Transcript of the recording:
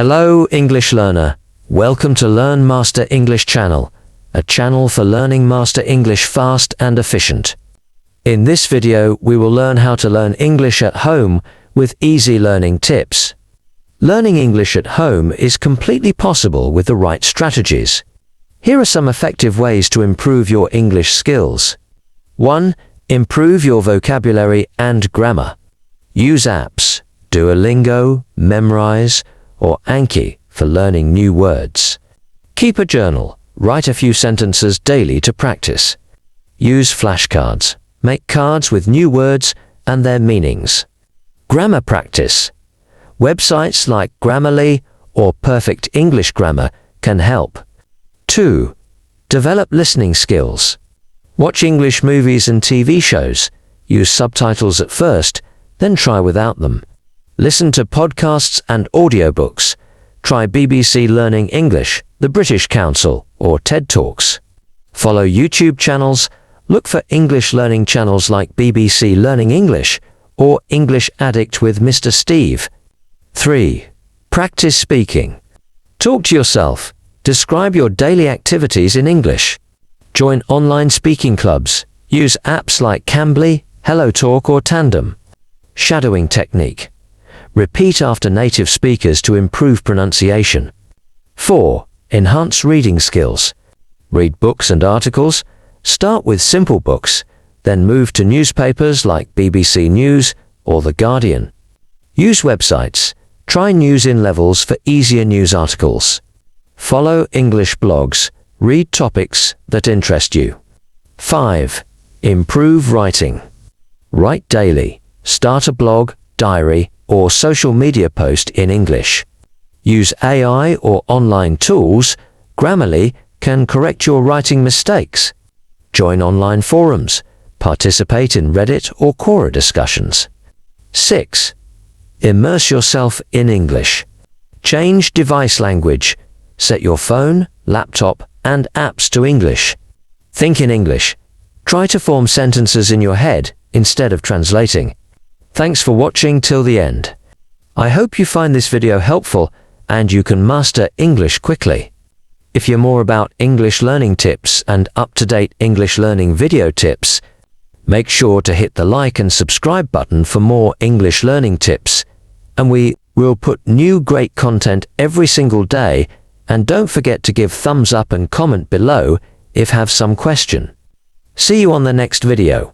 Hello English learner, welcome to Learn Master English channel, a channel for learning master English fast and efficient. In this video we will learn how to learn English at home with easy learning tips. Learning English at home is completely possible with the right strategies. Here are some effective ways to improve your English skills. 1. Improve your vocabulary and grammar. Use apps, Duolingo, Memrise, or Anki for learning new words. Keep a journal, write a few sentences daily to practice. Use flashcards, make cards with new words and their meanings. Grammar practice. Websites like Grammarly or Perfect English Grammar can help. 2. Develop listening skills. Watch English movies and TV shows. Use subtitles at first, then try without them. Listen to podcasts and audiobooks. Try BBC Learning English, the British Council, or TED Talks. Follow YouTube channels. Look for English learning channels like BBC Learning English or English Addict with Mr. Steve. 3. Practice speaking. Talk to yourself. Describe your daily activities in English. Join online speaking clubs. Use apps like Cambly, HelloTalk or Tandem. Shadowing technique. Repeat after native speakers to improve pronunciation. 4. Enhance reading skills. Read books and articles. Start with simple books, then move to newspapers like BBC News or The Guardian. Use websites. Try news in levels for easier news articles. Follow English blogs. Read topics that interest you. 5. Improve writing. Write daily. Start a blog, diary, or social media post in English. Use AI or online tools. Grammarly can correct your writing mistakes. Join online forums. Participate in Reddit or Quora discussions. 6. Immerse yourself in English. Change device language. Set your phone, laptop, and apps to English. Think in English. Try to form sentences in your head instead of translating. Thanks for watching till the end. I hope you find this video helpful and you can master English quickly. If you're more about English learning tips and up-to-date English learning video tips, make sure to hit the like and subscribe button for more English learning tips. And we will put new great content every single day, and don't forget to give thumbs up and comment below if have some question. See you on the next video.